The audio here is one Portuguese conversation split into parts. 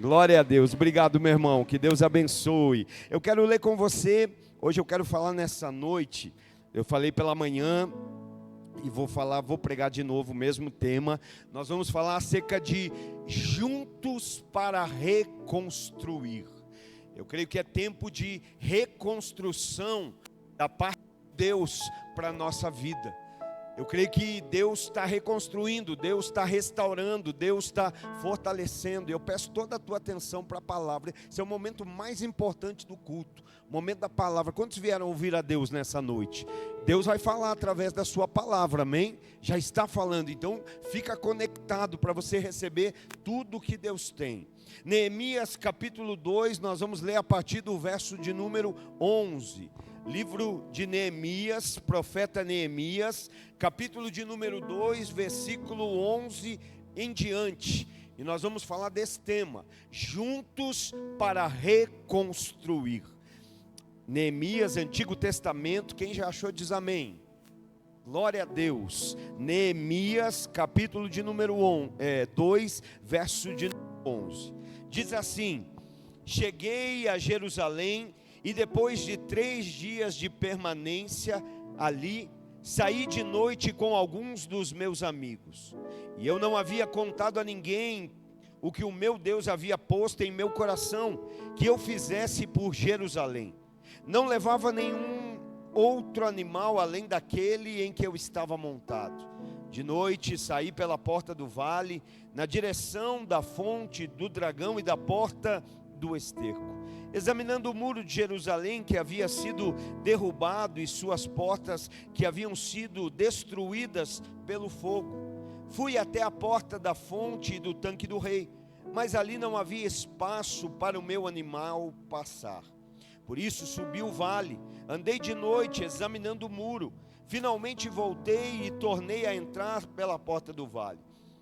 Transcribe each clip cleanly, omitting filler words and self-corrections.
Glória a Deus. Obrigado, meu irmão. Que Deus abençoe. Eu quero ler com você. Hoje eu quero falar nessa noite. Eu falei pela manhã e vou pregar de novo o mesmo tema. Nós vamos falar acerca de juntos para reconstruir. Eu creio que é tempo de reconstrução da parte de Deus para a nossa vida. Eu creio que Deus está reconstruindo, Deus está restaurando, Deus está fortalecendo. Eu peço toda a tua atenção para a palavra. Esse é o momento mais importante do culto, o momento da palavra. Quantos vieram ouvir a Deus nessa noite? Deus vai falar através da sua palavra, amém? Já está falando, então fica conectado para você receber tudo que Deus tem. Neemias capítulo 2, nós vamos ler a partir do verso de número 11. Livro de Neemias, profeta Neemias, capítulo de número 2, versículo 11 em diante. E nós vamos falar desse tema, juntos para reconstruir. Neemias, Antigo Testamento, quem já achou diz amém. Glória a Deus. Neemias, capítulo de número 2, verso de 11. Diz assim: cheguei a Jerusalém e depois de 3 dias de permanência ali, saí de noite com alguns dos meus amigos. E eu não havia contado a ninguém o que o meu Deus havia posto em meu coração, que eu fizesse por Jerusalém. Não levava nenhum outro animal além daquele em que eu estava montado. De noite saí pela porta do vale, na direção da fonte do dragão e da porta do esterco. Examinando o muro de Jerusalém que havia sido derrubado e suas portas que haviam sido destruídas pelo fogo, fui até a porta da fonte e do tanque do rei, mas ali não havia espaço para o meu animal passar. Por isso subi o vale, andei de noite examinando o muro, finalmente voltei e tornei a entrar pela porta do vale.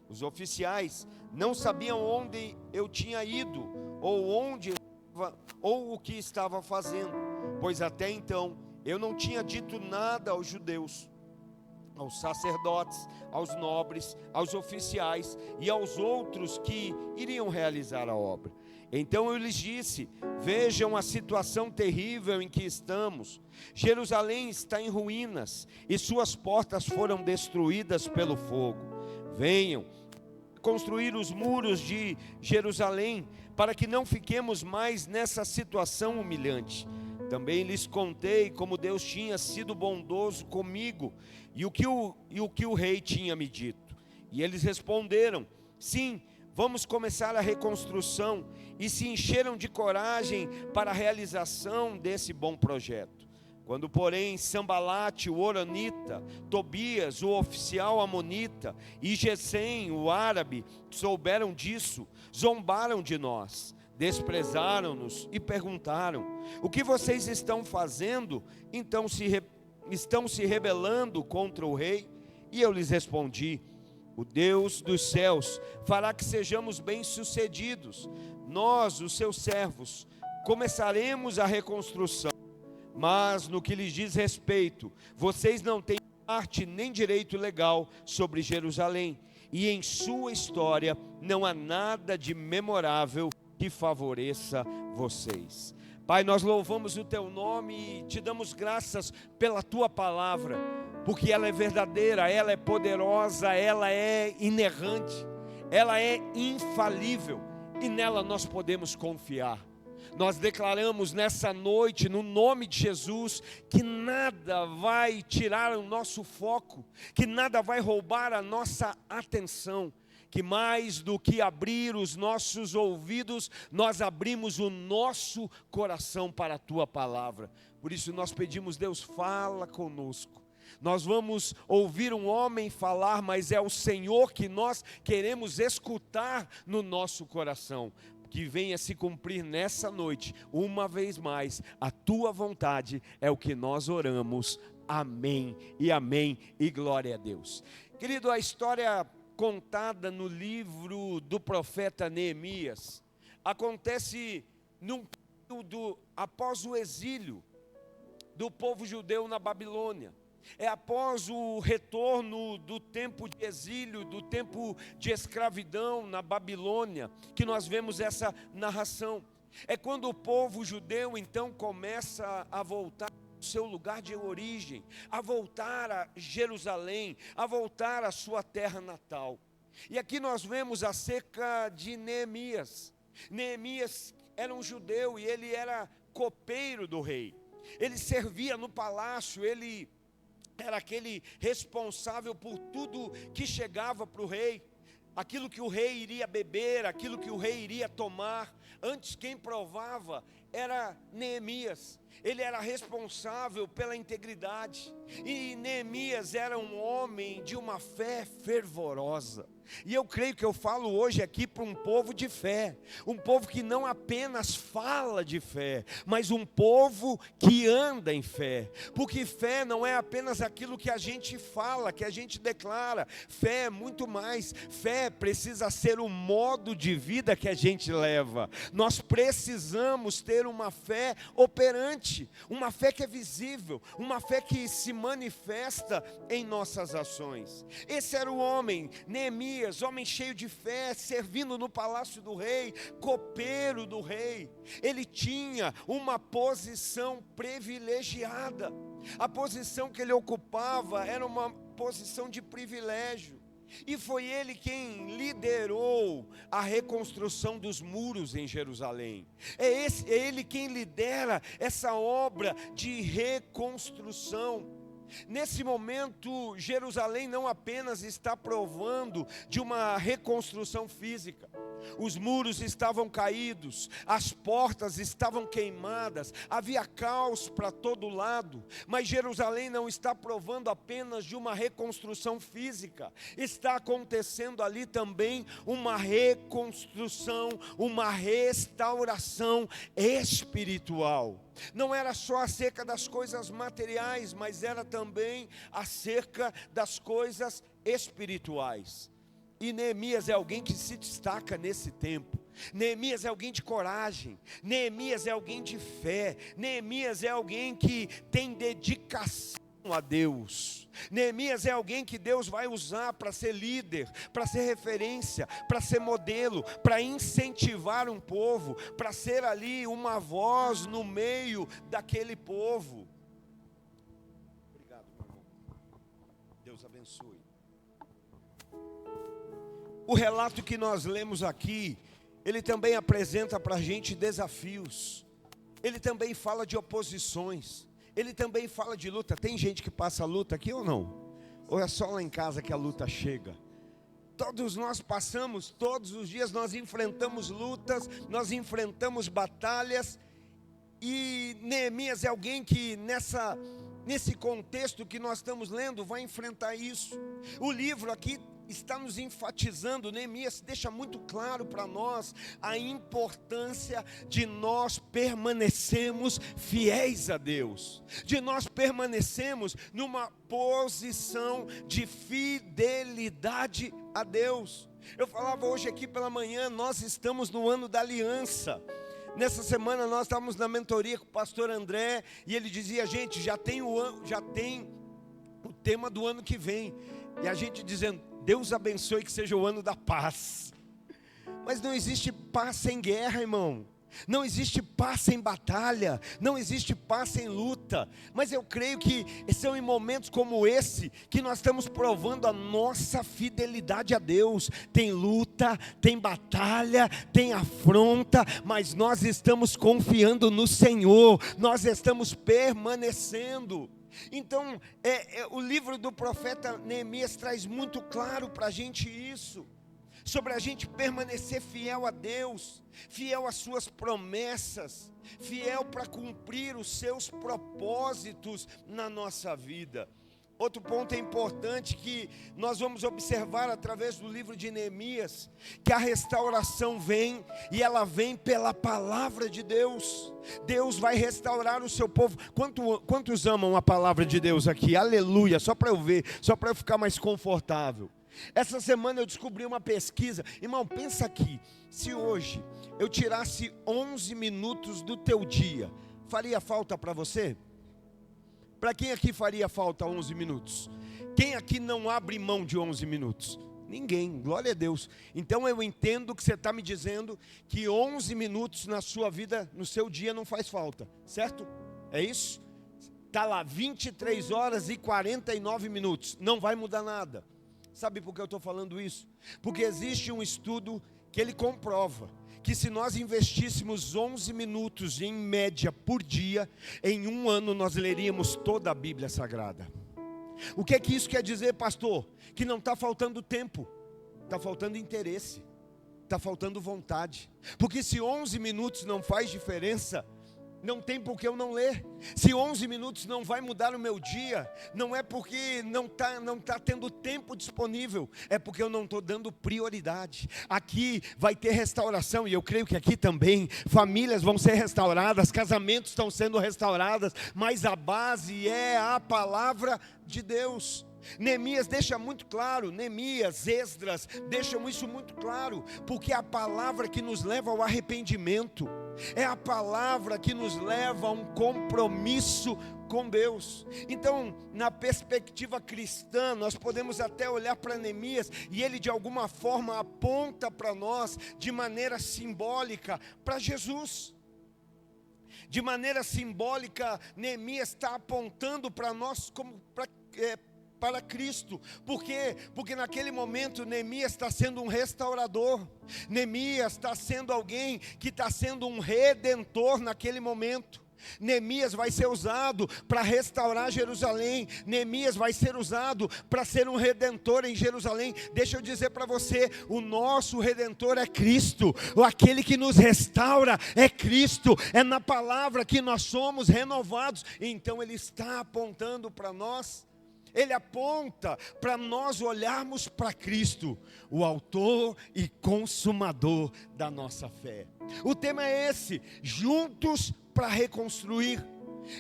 Os oficiais não sabiam onde eu tinha ido ou o que estava fazendo, pois até então eu não tinha dito nada aos judeus, aos sacerdotes, aos nobres, aos oficiais e aos outros que iriam realizar a obra. Então eu lhes disse: vejam a situação terrível em que estamos. Jerusalém está em ruínas e suas portas foram destruídas pelo fogo. Venham construir os muros de Jerusalém, para que não fiquemos mais nessa situação humilhante. Também lhes contei como Deus tinha sido bondoso comigo e o que o rei tinha me dito. E eles responderam: sim, vamos começar a reconstrução, e se encheram de coragem para a realização desse bom projeto. Quando, porém, Sambalate, o horonita, Tobias, o oficial amonita, e Gesem, o árabe, souberam disso, zombaram de nós, desprezaram-nos e perguntaram: o que vocês estão fazendo? Então estão se rebelando contra o rei? E eu lhes respondi: o Deus dos céus fará que sejamos bem-sucedidos. Nós, os seus servos, começaremos a reconstrução. Mas no que lhes diz respeito, vocês não têm parte nem direito legal sobre Jerusalém, e em sua história não há nada de memorável que favoreça vocês. Pai, nós louvamos o teu nome e te damos graças pela tua palavra, porque ela é verdadeira, ela é poderosa, ela é inerrante, ela é infalível, e nela nós podemos confiar. Nós declaramos nessa noite, no nome de Jesus, que nada vai tirar o nosso foco, que nada vai roubar a nossa atenção, que mais do que abrir os nossos ouvidos, nós abrimos o nosso coração para a tua palavra. Por isso nós pedimos: Deus, fala conosco. Nós vamos ouvir um homem falar, mas é o Senhor que nós queremos escutar no nosso coração. Que venha se cumprir nessa noite, uma vez mais, a tua vontade é o que nós oramos. Amém e glória a Deus. Querido, a história contada no livro do profeta Neemias acontece num período após o exílio do povo judeu na Babilônia. É após o retorno do tempo de exílio, do tempo de escravidão na Babilônia, que nós vemos essa narração. É quando o povo judeu então começa a voltar ao seu lugar de origem, a voltar a Jerusalém, a voltar à sua terra natal. E aqui nós vemos acerca de Neemias. Neemias era um judeu e ele era copeiro do rei. Ele servia no palácio, ele era aquele responsável por tudo que chegava para o rei. Aquilo que o rei iria beber, aquilo que o rei iria tomar. Antes quem provava era Neemias. Ele era responsável pela integridade. E Neemias era um homem de uma fé fervorosa. E eu creio que eu falo hoje aqui para um povo de fé, um povo que não apenas fala de fé, mas um povo que anda em fé, porque fé não é apenas aquilo que a gente fala, que a gente declara, fé é muito mais. Fé precisa ser o modo de vida que a gente leva. Nós precisamos ter uma fé operante, uma fé que é visível, uma fé que se manifesta em nossas ações. Esse era o homem, Neemias, homem cheio de fé, servindo no palácio do rei, copeiro do rei. Ele tinha uma posição privilegiada. A posição que ele ocupava era uma posição de privilégio. E foi ele quem liderou a reconstrução dos muros em Jerusalém. É ele quem lidera essa obra de reconstrução. Nesse momento, Jerusalém não apenas está provando de uma reconstrução física. Os muros estavam caídos, as portas estavam queimadas, havia caos para todo lado. Mas Jerusalém não está provando apenas de uma reconstrução física. Está acontecendo ali também uma reconstrução, uma restauração espiritual. Não era só acerca das coisas materiais, mas era também acerca das coisas espirituais. E Neemias é alguém que se destaca nesse tempo. Neemias é alguém de coragem. Neemias é alguém de fé. Neemias é alguém que tem dedicação a Deus. Neemias é alguém que Deus vai usar para ser líder, para ser referência, para ser modelo, para incentivar um povo, para ser ali uma voz no meio daquele povo. Obrigado, meu irmão. Deus abençoe. O relato que nós lemos aqui, ele também apresenta para a gente desafios. Ele também fala de oposições. Ele também fala de luta. Tem gente que passa luta aqui ou não? Ou é só lá em casa que a luta chega? Todos nós passamos, todos os dias nós enfrentamos lutas, nós enfrentamos batalhas. E Neemias é alguém que nesse contexto que nós estamos lendo vai enfrentar isso. O livro aqui está nos enfatizando, Neemias deixa muito claro para nós a importância de nós permanecermos fiéis a Deus, de nós permanecermos numa posição de fidelidade a Deus. Eu falava hoje aqui pela manhã, nós estamos no ano da aliança. Nessa semana nós estávamos na mentoria com o pastor André, e ele dizia, gente, já tem o tema do ano que vem, e a gente dizendo, Deus abençoe que seja o ano da paz. Mas não existe paz sem guerra, irmão. Não existe paz sem batalha. Não existe paz sem luta. Mas eu creio que são em momentos como esse que nós estamos provando a nossa fidelidade a Deus. Tem luta, tem batalha, tem afronta, mas nós estamos confiando no Senhor. Nós estamos permanecendo. Então, o livro do profeta Neemias traz muito claro para a gente isso, sobre a gente permanecer fiel a Deus, fiel às suas promessas, fiel para cumprir os seus propósitos na nossa vida. Outro ponto importante que nós vamos observar através do livro de Neemias, que a restauração vem, e ela vem pela palavra de Deus. Deus vai restaurar o seu povo. Quantos amam a palavra de Deus aqui? Aleluia, só para eu ver, só para eu ficar mais confortável. Essa semana eu descobri uma pesquisa. Irmão, pensa aqui, se hoje eu tirasse 11 minutos do teu dia, faria falta para você? Para quem aqui faria falta 11 minutos? Quem aqui não abre mão de 11 minutos? Ninguém, glória a Deus. Então eu entendo que você está me dizendo que 11 minutos na sua vida, no seu dia, não faz falta, certo? É isso? Está lá 23 horas e 49 minutos, não vai mudar nada. Sabe por que eu estou falando isso? Porque existe um estudo que ele comprova que se nós investíssemos 11 minutos em média por dia, em um ano nós leríamos toda a Bíblia Sagrada. O que é que isso quer dizer, pastor? Que não está faltando tempo, está faltando interesse, está faltando vontade. Porque se 11 minutos não faz diferença, não tem por que eu não ler. Se 11 minutos não vai mudar o meu dia, não é porque não tá tendo tempo disponível, é porque eu não estou dando prioridade. Aqui vai ter restauração, e eu creio que aqui também, famílias vão ser restauradas, casamentos estão sendo restaurados, mas a base é a palavra de Deus. Neemias deixa muito claro, Neemias, Esdras, deixam isso muito claro, porque é a palavra que nos leva ao arrependimento, é a palavra que nos leva a um compromisso com Deus. Então, na perspectiva cristã, nós podemos até olhar para Neemias, e ele de alguma forma aponta para nós, de maneira simbólica, para Jesus. De maneira simbólica, Neemias está apontando para nós como para Cristo. Por quê? Porque naquele momento Neemias está sendo um restaurador. Neemias está sendo alguém que está sendo um redentor naquele momento. Neemias vai ser usado para restaurar Jerusalém. Neemias vai ser usado para ser um redentor em Jerusalém. Deixa eu dizer para você, o nosso redentor é Cristo. Aquele que nos restaura é Cristo. É na palavra que nós somos renovados. Então ele está apontando para nós. Ele aponta para nós olharmos para Cristo, o autor e consumador da nossa fé. O tema é esse: juntos para reconstruir.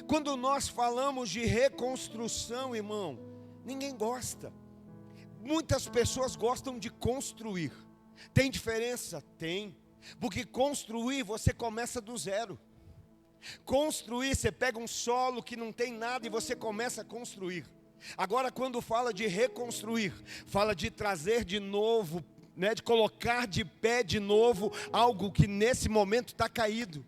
Quando nós falamos de reconstrução, irmão, ninguém gosta. Muitas pessoas gostam de construir. Tem diferença? Tem. Porque construir você começa do zero. Construir, você pega um solo que não tem nada e você começa a construir. Agora, quando fala de reconstruir, fala de trazer de novo, de colocar de pé de novo algo que nesse momento está caído.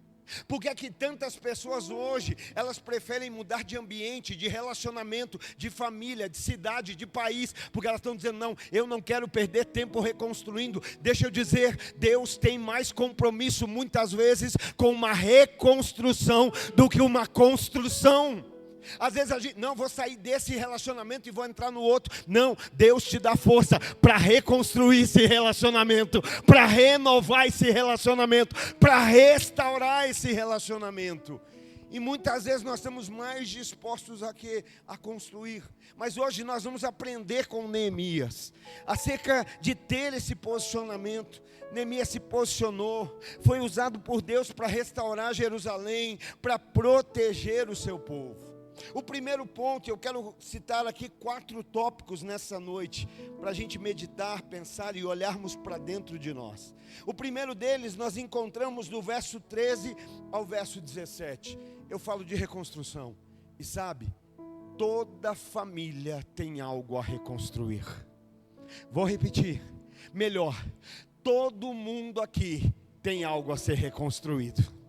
Por que é que tantas pessoas hoje, elas preferem mudar de ambiente, de relacionamento, de família, de cidade, de país? Porque elas estão dizendo, não, eu não quero perder tempo reconstruindo. Deixa eu dizer, Deus tem mais compromisso muitas vezes com uma reconstrução do que uma construção. Às vezes a gente, não, vou sair desse relacionamento e vou entrar no outro. Não, Deus te dá força para reconstruir esse relacionamento, para renovar esse relacionamento, para restaurar esse relacionamento. E muitas vezes nós estamos mais dispostos a construir. Mas hoje nós vamos aprender com Neemias acerca de ter esse posicionamento. Neemias se posicionou, foi usado por Deus para restaurar Jerusalém, para proteger o seu povo. O primeiro ponto, eu quero citar aqui 4 tópicos nessa noite, para a gente meditar, pensar e olharmos para dentro de nós. O primeiro deles nós encontramos do verso 13 ao verso 17. Eu falo de reconstrução. E sabe, toda família tem algo a reconstruir. Vou repetir, melhor, todo mundo aqui tem algo a ser reconstruído.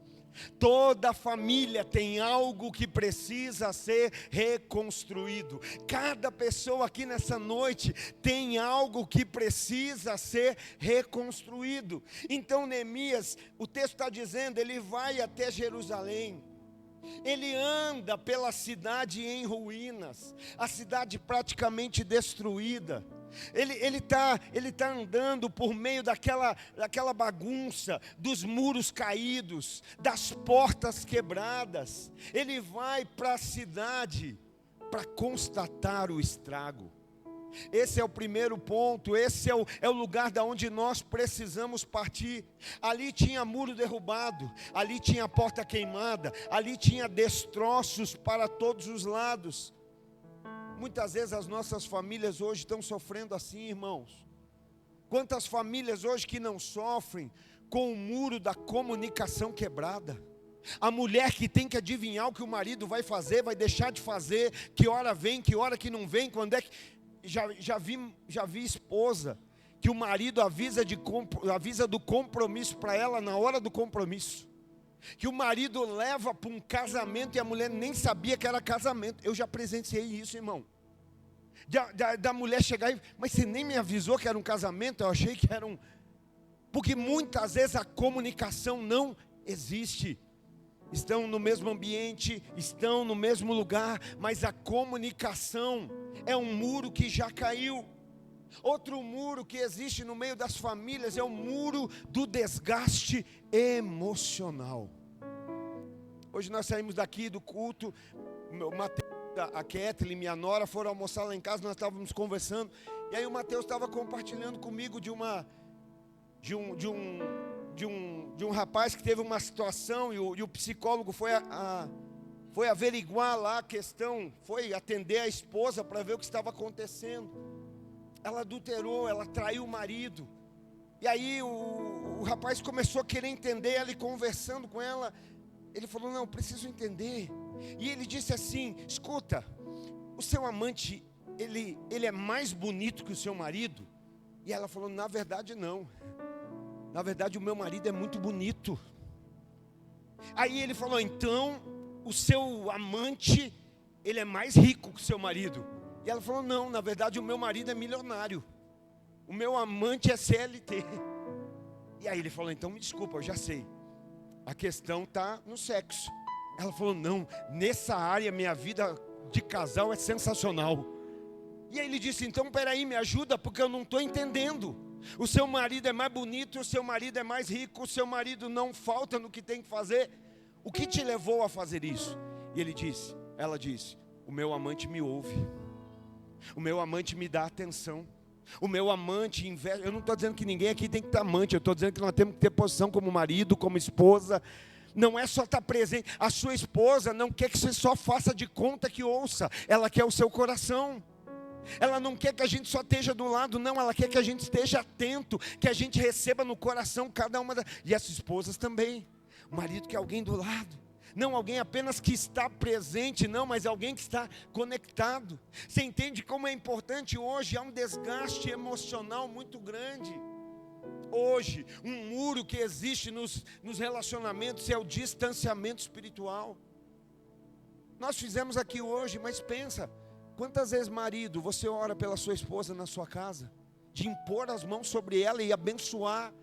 Toda família tem algo que precisa ser reconstruído. Cada pessoa aqui nessa noite tem algo que precisa ser reconstruído. Então Neemias, o texto está dizendo, ele vai até Jerusalém. Ele anda pela cidade em ruínas, a cidade praticamente destruída. Ele tá andando por meio daquela bagunça, dos muros caídos, das portas quebradas. Ele vai para a cidade para constatar o estrago. Esse é o primeiro ponto, esse é o lugar da onde nós precisamos partir. Ali tinha muro derrubado, ali tinha porta queimada, ali tinha destroços para todos os lados. Muitas vezes as nossas famílias hoje estão sofrendo assim, irmãos. Quantas famílias hoje que não sofrem com o muro da comunicação quebrada? A mulher que tem que adivinhar o que o marido vai fazer, vai deixar de fazer, que hora vem, que hora que não vem, quando é que... Já vi esposa que o marido avisa do compromisso para ela na hora do compromisso. Que o marido leva para um casamento e a mulher nem sabia que era casamento. Eu já presenciei isso, irmão. Da mulher chegar e... Mas você nem me avisou que era um casamento? Eu achei que era um... Porque muitas vezes a comunicação não existe. Estão no mesmo ambiente, estão no mesmo lugar, mas a comunicação é um muro que já caiu. Outro muro que existe no meio das famílias é o muro do desgaste emocional. Hoje nós saímos daqui do culto, o Mateus, a Kathleen, minha nora, foram almoçar lá em casa, nós estávamos conversando, e aí o Mateus estava compartilhando comigo de um rapaz que teve uma situação, e o psicólogo foi averiguar lá a questão, foi atender a esposa para ver o que estava acontecendo. Ela adulterou, ela traiu o marido. E aí o rapaz começou a querer entender, ela e conversando com ela, ele falou, não, eu preciso entender. E ele disse assim, escuta, o seu amante, ele é mais bonito que o seu marido? E ela falou, na verdade não. Na verdade o meu marido é muito bonito. Aí ele falou, então o seu amante, ele é mais rico que o seu marido? E ela falou, não, na verdade o meu marido é milionário. O meu amante é CLT. E aí ele falou, então me desculpa, eu já sei. A questão está no sexo. Ela falou, não, nessa área minha vida de casal é sensacional. E aí ele disse, então peraí, me ajuda, porque eu não estou entendendo. O seu marido é mais bonito, o seu marido é mais rico, o seu marido não falta no que tem que fazer. O que te levou a fazer isso? E ela disse, o meu amante me ouve. O meu amante me dá atenção. O meu amante investe. Eu não estou dizendo que ninguém aqui tem que ter amante. Eu estou dizendo que nós temos que ter posição como marido, como esposa. Não é só estar presente. A sua esposa não quer que você só faça de conta que ouça. Ela quer o seu coração. Ela não quer que a gente só esteja do lado, não. Ela quer que a gente esteja atento, que a gente receba no coração cada uma das... E as esposas também. O marido quer alguém do lado. Não alguém apenas que está presente, não, mas alguém que está conectado. Você entende como é importante hoje? Há um desgaste emocional muito grande. Hoje, um muro que existe nos relacionamentos é o distanciamento espiritual. Nós fizemos aqui hoje, mas pensa, quantas vezes, marido, você ora pela sua esposa na sua casa? De impor as mãos sobre ela e abençoar,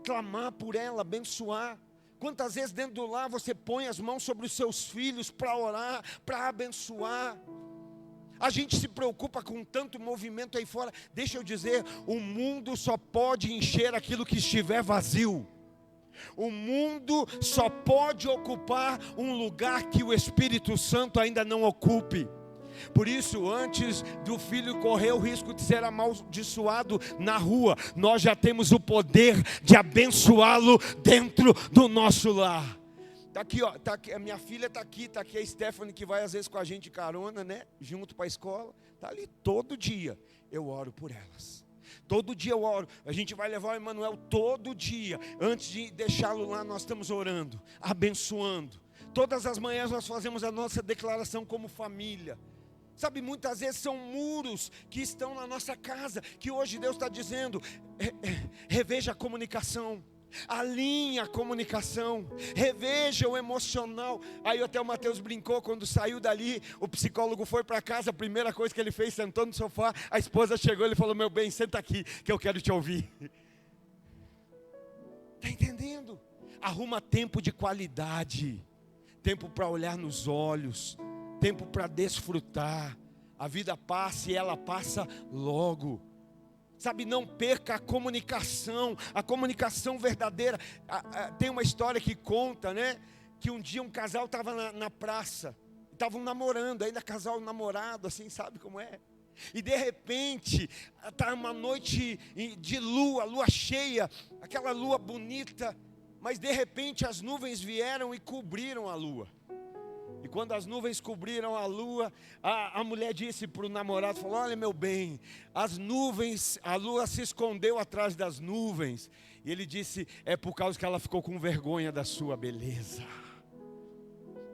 clamar por ela, abençoar. Quantas vezes dentro do lar você põe as mãos sobre os seus filhos para orar, para abençoar? A gente se preocupa com tanto movimento aí fora. Deixa eu dizer, o mundo só pode encher aquilo que estiver vazio. O mundo só pode ocupar um lugar que o Espírito Santo ainda não ocupe. Por isso, antes do filho correr o risco de ser amaldiçoado na rua, nós já temos o poder de abençoá-lo dentro do nosso lar. Está aqui, ó, tá aqui, a minha filha está aqui a Stephanie, que vai às vezes com a gente de carona, né? Junto para a escola. Está ali todo dia. Eu oro por elas. Todo dia eu oro. A gente vai levar o Emanuel todo dia. Antes de deixá-lo lá, nós estamos orando, abençoando. Todas as manhãs nós fazemos a nossa declaração como família. Sabe, muitas vezes são muros que estão na nossa casa, que hoje Deus está dizendo, reveja a comunicação, alinhe a comunicação, reveja o emocional. Aí até o Mateus brincou, quando saiu dali, o psicólogo foi para casa, a primeira coisa que ele fez, sentou no sofá, a esposa chegou e ele falou, meu bem, senta aqui, que eu quero te ouvir. Está entendendo? Arruma tempo de qualidade, tempo para olhar nos olhos, tempo para desfrutar. A vida passa e ela passa logo. Sabe, não perca a comunicação verdadeira. Tem uma história que conta, né? Que um dia um casal estava na praça, estavam namorando, ainda casal namorado, assim, sabe como é? E de repente, está uma noite de lua cheia, aquela lua bonita, mas de repente as nuvens vieram e cobriram a lua. E quando as nuvens cobriram a lua, a mulher disse para o namorado, falou, olha meu bem, as nuvens, a lua se escondeu atrás das nuvens. E ele disse, é por causa que ela ficou com vergonha da sua beleza.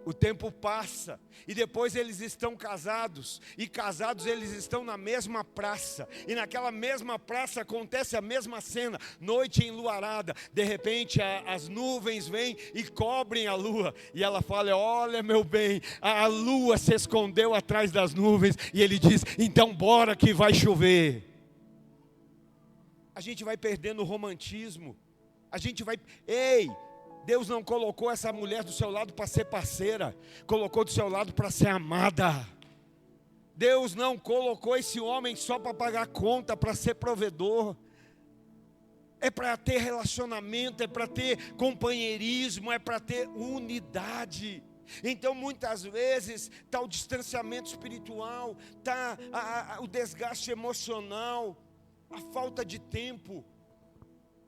O tempo passa e depois eles estão casados, e casados eles estão na mesma praça, e naquela mesma praça acontece a mesma cena, noite enluarada. De repente as nuvens vêm e cobrem a lua, e ela fala: olha, meu bem, a lua se escondeu atrás das nuvens, e ele diz: então bora que vai chover. A gente vai perdendo o romantismo, a gente vai, Deus não colocou essa mulher do seu lado para ser parceira, colocou do seu lado para ser amada. Deus não colocou esse homem só para pagar conta, para ser provedor. É para ter relacionamento, é para ter companheirismo, é para ter unidade. Então muitas vezes está o distanciamento espiritual, está o desgaste emocional, a falta de tempo.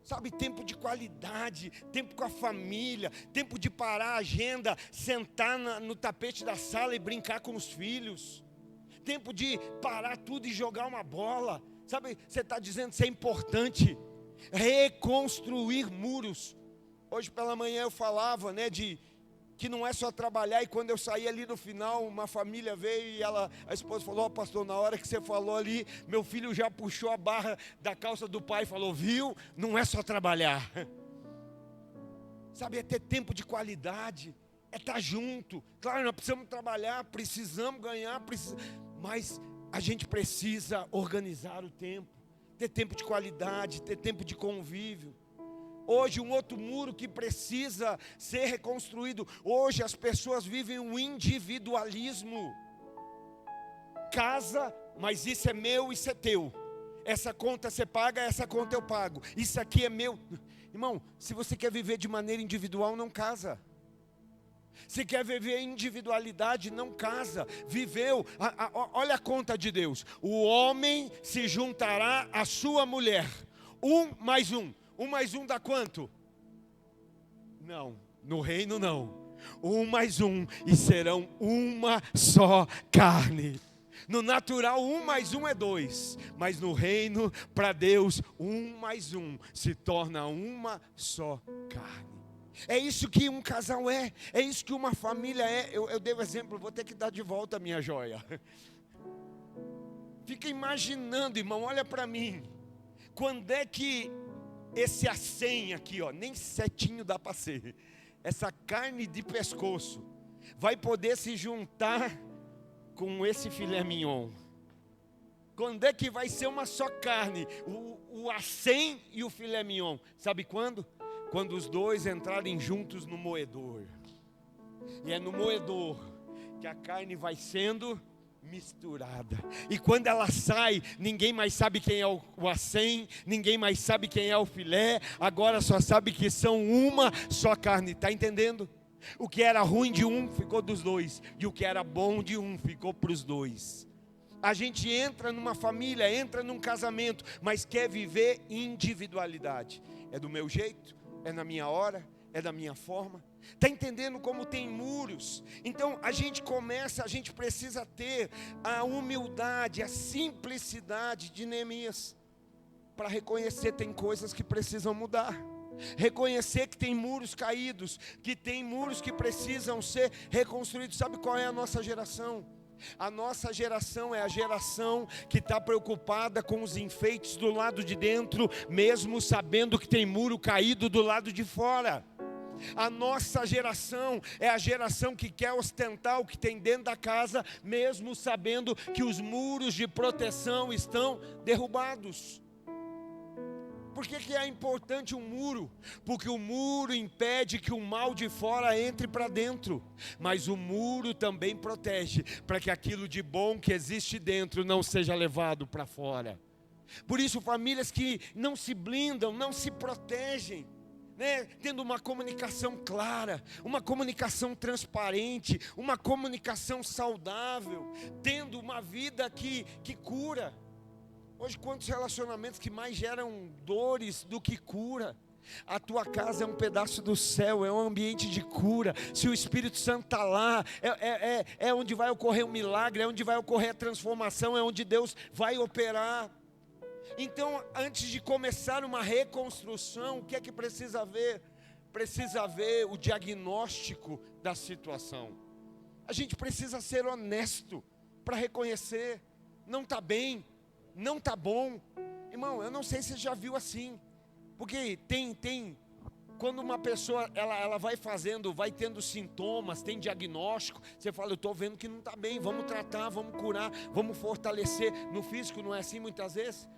Sabe, tempo de qualidade, tempo com a família, tempo de parar a agenda, sentar no tapete da sala e brincar com os filhos. Tempo de parar tudo e jogar uma bola. Sabe, você está dizendo que isso é importante. Reconstruir muros. Hoje pela manhã eu falava, que não é só trabalhar, e quando eu saí ali no final, uma família veio e a esposa falou: pastor, na hora que você falou ali, meu filho já puxou a barra da calça do pai e falou: viu, não é só trabalhar. Sabe, é ter tempo de qualidade, é estar junto. Claro, nós precisamos trabalhar, precisamos ganhar, mas a gente precisa organizar o tempo, ter tempo de qualidade, ter tempo de convívio. Hoje um outro muro que precisa ser reconstruído. Hoje as pessoas vivem um individualismo. Casa, mas isso é meu, isso é teu. Essa conta você paga, essa conta eu pago. Isso aqui é meu. Irmão, se você quer viver de maneira individual, não casa. Se quer viver individualidade, não casa. Viveu, olha a conta de Deus. O homem se juntará à sua mulher. 1 mais 1. 1 mais 1 dá quanto? Não, no reino não. 1 mais 1 e serão uma só carne. No natural 1 mais 1 é 2, mas no reino, para Deus, 1 mais 1 se torna uma só carne. É isso que um casal é isso que uma família é. Eu dei o exemplo, vou ter que dar de volta a minha joia. Fica imaginando, irmão, olha para mim. Quando é que esse acém aqui, nem setinho dá para ser, essa carne de pescoço, vai poder se juntar com esse filé mignon? Quando é que vai ser uma só carne, o acém e o filé mignon? Sabe quando? Quando os dois entrarem juntos no moedor. E é no moedor que a carne vai sendo misturada. E quando ela sai, ninguém mais sabe quem é o acém, ninguém mais sabe quem é o filé, agora só sabe que são uma só carne. Está entendendo? O que era ruim de um ficou dos dois, e o que era bom de um ficou para os dois. A gente entra numa família, entra num casamento, mas quer viver individualidade. É do meu jeito, é na minha hora, é da minha forma. Está entendendo como tem muros? Então a gente precisa ter a humildade, a simplicidade de Neemias, para reconhecer que tem coisas que precisam mudar. Reconhecer que tem muros caídos, que tem muros que precisam ser reconstruídos. Sabe qual é a nossa geração? A nossa geração é a geração que está preocupada com os enfeites do lado de dentro, mesmo sabendo que tem muro caído do lado de fora. A nossa geração é a geração que quer ostentar o que tem dentro da casa, mesmo sabendo que os muros de proteção estão derrubados. Por que é importante um muro? Porque o muro impede que o mal de fora entre para dentro, mas o muro também protege para que aquilo de bom que existe dentro não seja levado para fora. Por isso, famílias que não se blindam, não se protegem, tendo uma comunicação clara, uma comunicação transparente, uma comunicação saudável, tendo uma vida que cura. Hoje, quantos relacionamentos que mais geram dores do que cura? A tua casa é um pedaço do céu, é um ambiente de cura. Se o Espírito Santo está lá, é onde vai ocorrer um milagre, é onde vai ocorrer a transformação, é onde Deus vai operar. Então, antes de começar uma reconstrução, o que precisa haver? Precisa haver o diagnóstico da situação. A gente precisa ser honesto para reconhecer, não está bem, não está bom. Irmão, eu não sei se você já viu assim, porque quando uma pessoa, ela vai tendo sintomas, tem diagnóstico, você fala, eu estou vendo que não está bem, vamos tratar, vamos curar, vamos fortalecer. No físico não é assim muitas vezes?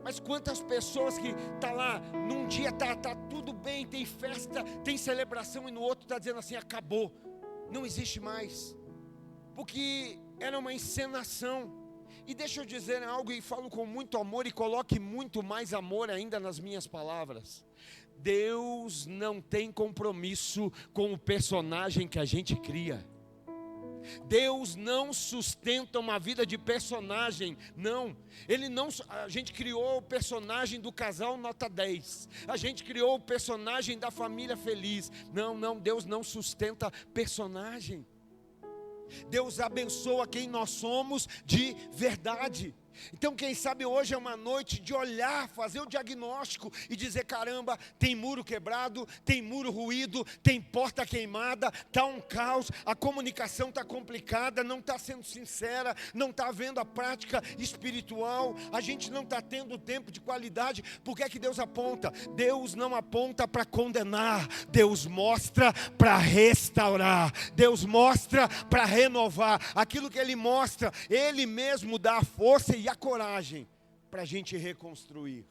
Mas quantas pessoas que tá lá, num dia tá tudo bem, tem festa, tem celebração, e no outro está dizendo assim, acabou, não existe mais, porque era uma encenação. E deixa eu dizer algo, e falo com muito amor, e coloque muito mais amor ainda nas minhas palavras. Deus não tem compromisso com o personagem que a gente cria. Deus não sustenta uma vida de personagem, não. A gente criou o personagem do casal nota 10. A gente criou o personagem da família feliz. Não, Deus não sustenta personagem. Deus abençoa quem nós somos de verdade. Então quem sabe hoje é uma noite de olhar, fazer o diagnóstico e dizer, caramba, tem muro quebrado, tem muro ruído, tem porta queimada, está um caos, a comunicação está complicada, não está sendo sincera, não está havendo a prática espiritual, a gente não está tendo tempo de qualidade. Por que é que Deus aponta? Deus não aponta para condenar, Deus mostra para restaurar, Deus mostra para renovar. Aquilo que Ele mostra, Ele mesmo dá a força e a coragem para a gente reconstruir.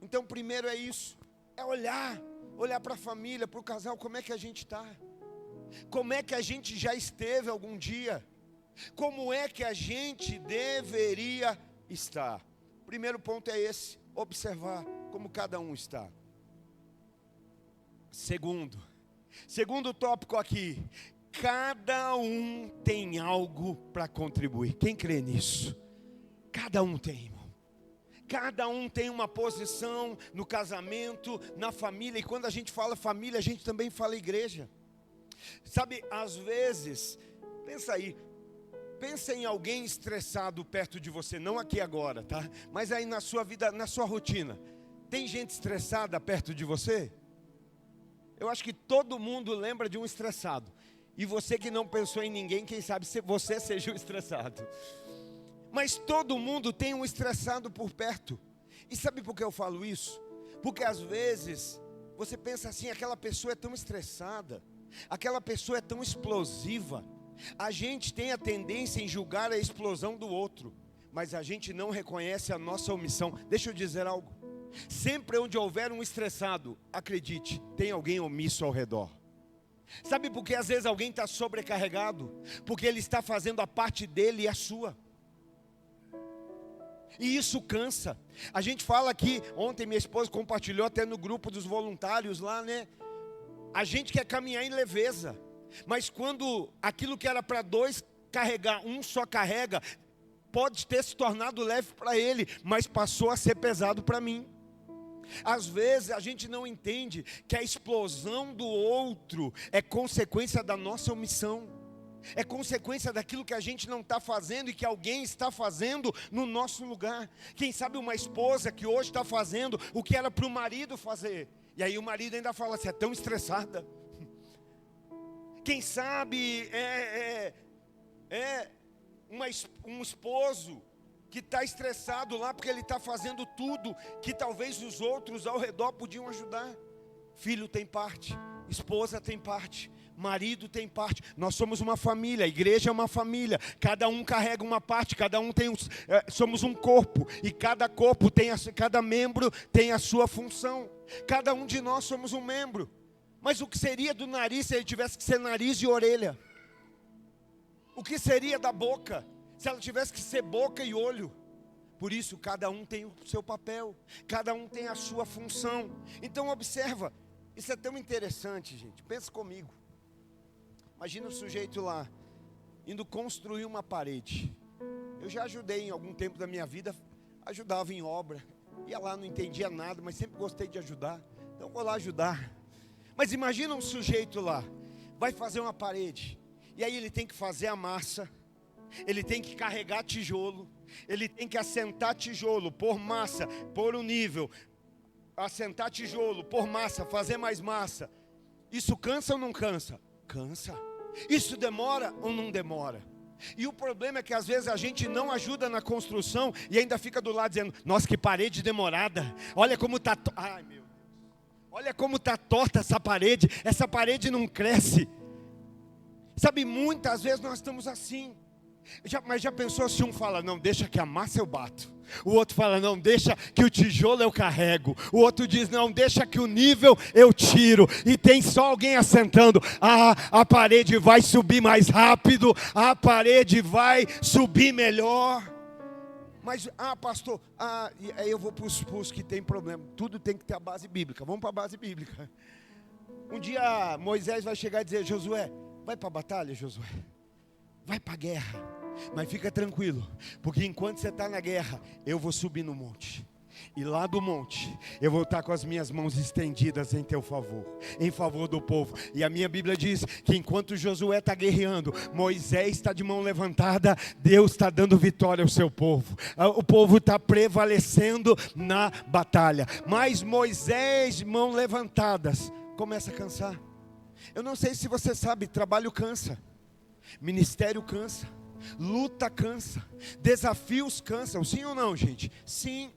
Então primeiro é isso, é olhar para a família, para o casal, como é que a gente está, como é que a gente já esteve algum dia, como é que a gente deveria estar. Primeiro ponto é esse, observar como cada um está. Segundo tópico aqui, cada um tem algo para contribuir. Quem crê nisso? Cada um tem, irmão. Cada um tem uma posição no casamento, na família. E quando a gente fala família, a gente também fala igreja. Sabe, às vezes, pensa em alguém estressado perto de você. Não aqui agora, tá? Mas aí na sua vida, na sua rotina. Tem gente estressada perto de você? Eu acho que todo mundo lembra de um estressado. E você que não pensou em ninguém, quem sabe você seja o estressado. Mas todo mundo tem um estressado por perto. E sabe por que eu falo isso? Porque às vezes você pensa assim, aquela pessoa é tão estressada, aquela pessoa é tão explosiva. A gente tem a tendência em julgar a explosão do outro, mas a gente não reconhece a nossa omissão. Deixa eu dizer algo. Sempre onde houver um estressado, acredite, tem alguém omisso ao redor. Sabe por que às vezes alguém está sobrecarregado? Porque ele está fazendo a parte dele e a sua. E isso cansa. A gente fala aqui, ontem minha esposa compartilhou até no grupo dos voluntários lá, né? A gente quer caminhar em leveza, mas quando aquilo que era para dois carregar, um só carrega, pode ter se tornado leve para ele, mas passou a ser pesado para mim. Às vezes a gente não entende que a explosão do outro é consequência da nossa omissão. É consequência daquilo que a gente não está fazendo e que alguém está fazendo no nosso lugar. Quem sabe uma esposa que hoje está fazendo o que era para o marido fazer. E aí o marido ainda fala assim, é tão estressada. Quem sabe um esposo que está estressado lá porque ele está fazendo tudo que talvez os outros ao redor podiam ajudar. Filho tem parte, esposa tem parte, marido tem parte. Nós somos uma família, a igreja é uma família. Cada um carrega uma parte, cada um tem somos um corpo. E cada corpo cada membro tem a sua função. Cada um de nós somos um membro. Mas o que seria do nariz se ele tivesse que ser nariz e orelha? O que seria da boca se ela tivesse que ser boca e olho? Por isso cada um tem o seu papel, cada um tem a sua função. Então observa, isso é tão interessante, gente. Pensa comigo. Imagina o sujeito lá, indo construir uma parede. Eu já ajudei em algum tempo da minha vida, ajudava em obra. Ia lá, não entendia nada, mas sempre gostei de ajudar. Então vou lá ajudar. Mas imagina um sujeito lá, vai fazer uma parede. E aí ele tem que fazer a massa, ele tem que carregar tijolo, ele tem que assentar tijolo, pôr massa, pôr o nível, assentar tijolo, pôr massa, fazer mais massa. Isso cansa ou não cansa? Cansa. Isso demora ou não demora? E o problema é que às vezes a gente não ajuda na construção e ainda fica do lado dizendo: nossa, que parede demorada, olha como está, ai meu Deus, olha como está torta essa parede não cresce. Sabe, muitas vezes nós estamos assim. Mas já pensou se um fala: não, deixa que a massa eu bato. O outro fala: não, deixa que o tijolo eu carrego. O outro diz: não, deixa que o nível eu tiro. E tem só alguém assentando. A parede vai subir mais rápido. A parede vai subir melhor. Mas, pastor, aí eu vou para os que tem problema. Tudo tem que ter a base bíblica. Vamos para a base bíblica. Um dia Moisés vai chegar e dizer: Josué, vai para a batalha, Josué. Vai para a guerra. Mas fica tranquilo, porque enquanto você está na guerra, eu vou subir no monte. E lá do monte, eu vou estar com as minhas mãos estendidas em teu favor, em favor do povo. E a minha Bíblia diz que enquanto Josué está guerreando, Moisés está de mão levantada, Deus está dando vitória ao seu povo. O povo está prevalecendo na batalha. Mas Moisés, mãos levantadas, começa a cansar. Eu não sei se você sabe, trabalho cansa, ministério cansa, luta cansa, desafios cansam, sim ou não, gente? Sim.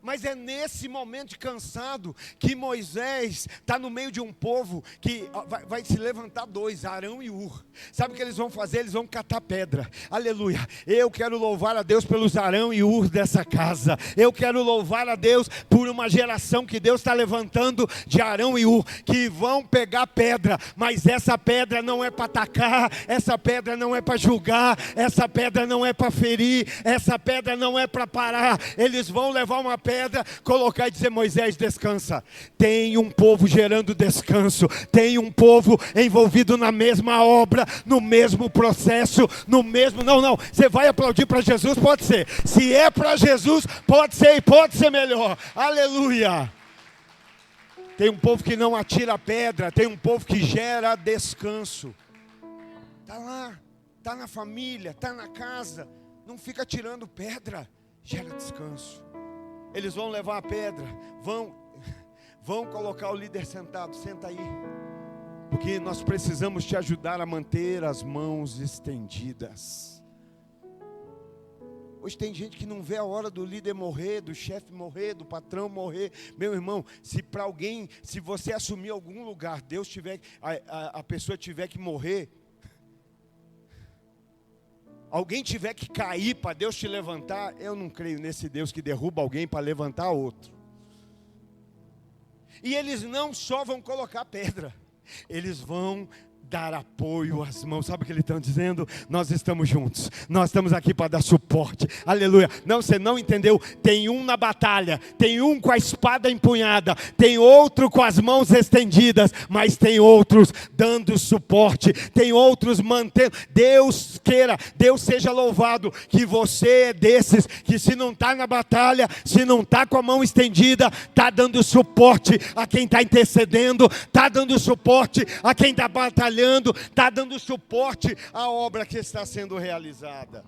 Mas é nesse momento de cansado que Moisés está no meio de um povo que vai se levantar dois, Arão e Ur. Sabe o que eles vão fazer? Eles vão catar pedra. Aleluia. Eu quero louvar a Deus pelos Arão e Ur dessa casa. Eu quero louvar a Deus por uma geração que Deus está levantando de Arão e Ur, que vão pegar pedra, mas essa pedra não é para atacar, essa pedra não é para julgar, essa pedra não é para ferir, essa pedra não é para parar. Eles vão levar uma pedra, colocar e dizer: Moisés, descansa. Tem um povo gerando descanso, tem um povo envolvido na mesma obra, no mesmo processo, no mesmo... Não, você vai aplaudir para Jesus? Pode ser. Se é para Jesus, pode ser, e pode ser melhor. Aleluia. Tem um povo que não atira pedra, tem um povo que gera descanso. Está lá, está na família, está na casa, não fica tirando pedra, gera descanso. Eles vão levar a pedra, vão colocar o líder sentado, senta aí, porque nós precisamos te ajudar a manter as mãos estendidas. Hoje tem gente que não vê a hora do líder morrer, do chefe morrer, do patrão morrer. Meu irmão, se você assumir algum lugar, Deus tiver, a pessoa tiver que morrer, alguém tiver que cair para Deus te levantar, eu não creio nesse Deus que derruba alguém para levantar outro. E eles não só vão colocar pedra, eles vão dar apoio às mãos. Sabe o que eles estão dizendo? Nós estamos juntos, nós estamos aqui para dar suporte. Aleluia. Não, você não entendeu. Tem um na batalha, tem um com a espada empunhada, tem outro com as mãos estendidas, mas tem outros dando suporte, tem outros mantendo. Deus queira, Deus seja louvado, que você é desses que, se não está na batalha, se não está com a mão estendida, está dando suporte a quem está intercedendo, está dando suporte a quem está batalhando, está dando suporte à obra que está sendo realizada.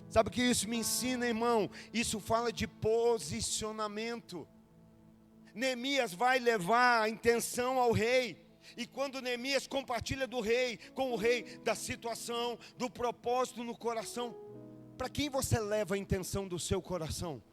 Sabe o que isso me ensina, irmão? Isso fala de posicionamento. Neemias vai levar a intenção ao rei. E quando Neemias compartilha do rei, com o rei, da situação, do propósito no coração, para quem você leva a intenção do seu coração?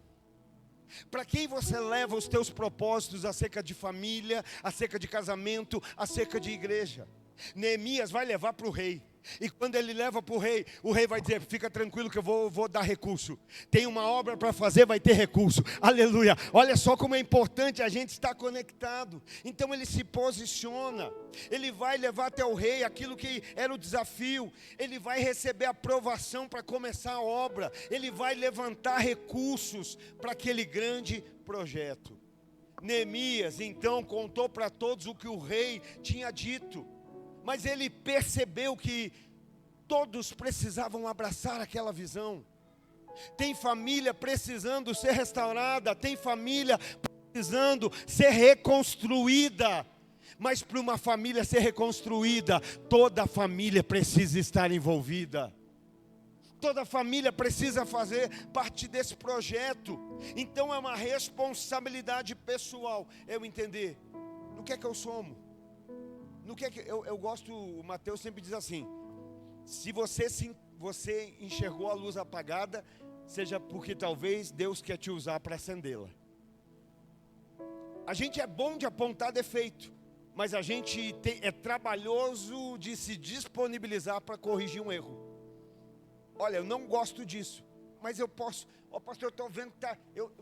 Para quem você leva os teus propósitos acerca de família, acerca de casamento, acerca de igreja? Neemias vai levar para o rei. E quando ele leva para o rei vai dizer: fica tranquilo que eu vou dar recurso. Tem uma obra para fazer, vai ter recurso. Aleluia. Olha só como é importante a gente estar conectado. Então ele se posiciona. Ele vai levar até o rei aquilo que era o desafio. Ele vai receber aprovação para começar a obra. Ele vai levantar recursos para aquele grande projeto. Neemias então contou para todos o que o rei tinha dito. Mas ele percebeu que todos precisavam abraçar aquela visão. Tem família precisando ser restaurada, tem família precisando ser reconstruída. Mas para uma família ser reconstruída, toda a família precisa estar envolvida. Toda a família precisa fazer parte desse projeto. Então é uma responsabilidade pessoal eu entender no que é que eu somo. do que é que eu gosto, o Mateus sempre diz assim: se você enxergou a luz apagada, seja porque talvez Deus quer te usar para acendê-la. A gente é bom de apontar defeito, mas a gente é trabalhoso de se disponibilizar para corrigir um erro. Olha, eu não gosto disso, mas eu posso. Ó, pastor, eu estou vendo que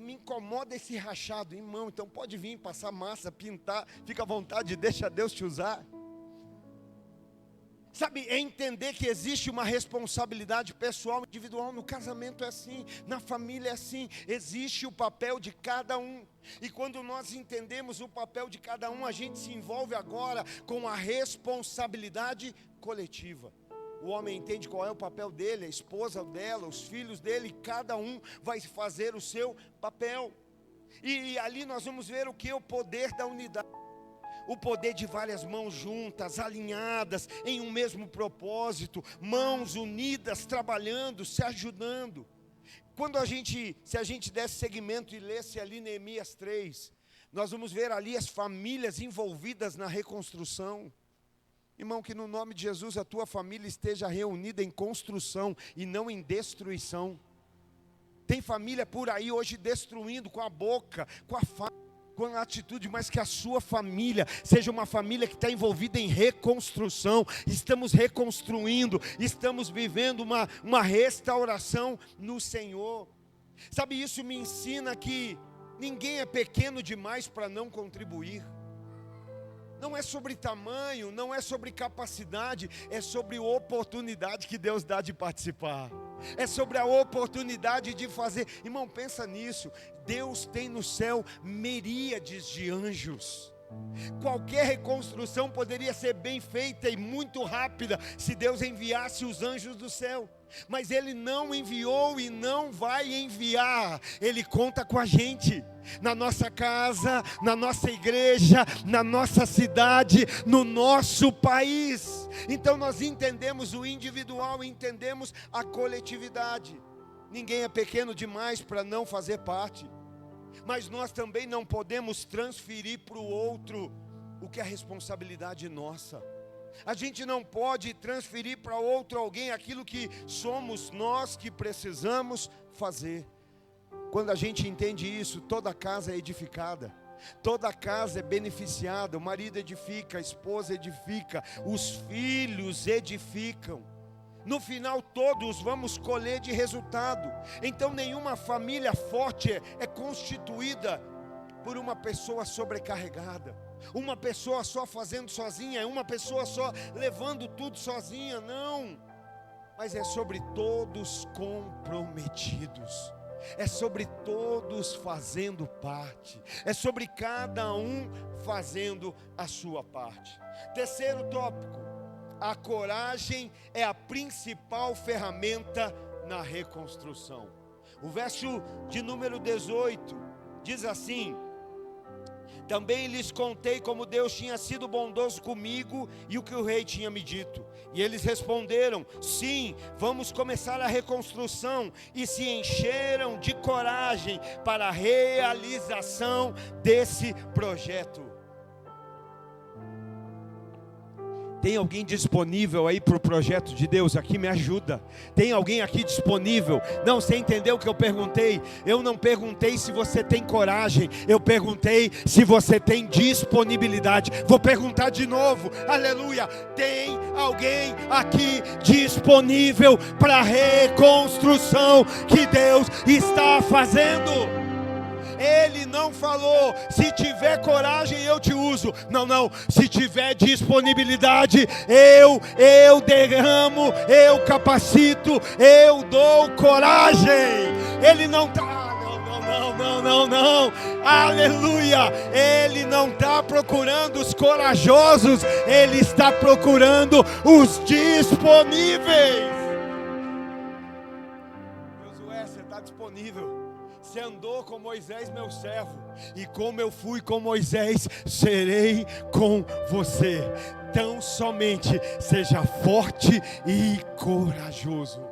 me incomoda esse rachado, irmão. Então pode vir, passar massa, pintar, fica à vontade, deixa Deus te usar. Sabe, é entender que existe uma responsabilidade pessoal, individual. No casamento é assim, na família é assim. Existe o papel de cada um. E quando nós entendemos o papel de cada um, a gente se envolve agora com a responsabilidade coletiva. O homem entende qual é o papel dele, a esposa dela, os filhos dele. Cada um vai fazer o seu papel. E ali nós vamos ver o que é o poder da unidade. O poder de várias mãos juntas, alinhadas, em um mesmo propósito, mãos unidas, trabalhando, se ajudando. Se a gente desse seguimento e lesse ali Neemias 3, nós vamos ver ali as famílias envolvidas na reconstrução. Irmão, que no nome de Jesus a tua família esteja reunida em construção e não em destruição. Tem família por aí hoje destruindo com a boca, com a fala, com a atitude, mas que a sua família seja uma família que está envolvida em reconstrução. Estamos reconstruindo, estamos vivendo uma restauração no Senhor. Sabe, isso me ensina que ninguém é pequeno demais para não contribuir. Não é sobre tamanho, não é sobre capacidade, é sobre oportunidade que Deus dá de participar. É sobre a oportunidade de fazer. Irmão, pensa nisso. Deus tem no céu miríades de anjos. Qualquer reconstrução poderia ser bem feita e muito rápida se Deus enviasse os anjos do céu. Mas Ele não enviou e não vai enviar. Ele conta com a gente, na nossa casa, na nossa igreja, na nossa cidade, no nosso país. Então nós entendemos o individual, entendemos a coletividade. Ninguém é pequeno demais para não fazer parte. Mas nós também não podemos transferir para o outro o que é responsabilidade nossa. A gente não pode transferir para outro alguém aquilo que somos nós que precisamos fazer. Quando a gente entende isso, toda casa é edificada, toda casa é beneficiada. O marido edifica, a esposa edifica, os filhos edificam. No final todos vamos colher de resultado. Então nenhuma família forte é constituída por uma pessoa sobrecarregada, uma pessoa só fazendo sozinha, uma pessoa só levando tudo sozinha, não. Mas é sobre todos comprometidos, é sobre todos fazendo parte, é sobre cada um fazendo a sua parte. Terceiro tópico: a coragem é a principal ferramenta na reconstrução. O verso de número 18 diz assim: também lhes contei como Deus tinha sido bondoso comigo e o que o rei tinha me dito. E eles responderam: sim, vamos começar a reconstrução. E se encheram de coragem para a realização desse projeto. Tem alguém disponível aí para o projeto de Deus? Aqui me ajuda. Tem alguém aqui disponível? Não, você entendeu o que eu perguntei? Eu não perguntei se você tem coragem, eu perguntei se você tem disponibilidade. Vou perguntar de novo, aleluia. Tem alguém aqui disponível para a reconstrução que Deus está fazendo? Ele não falou: se tiver coragem eu te uso. Não, se tiver disponibilidade eu derramo, eu capacito, eu dou coragem. Ele não está, não, aleluia. Ele não está procurando os corajosos, Ele está procurando os disponíveis. Josué, você está disponível? Você andou com Moisés, meu servo, e como eu fui com Moisés, serei com você. Tão somente seja forte e corajoso.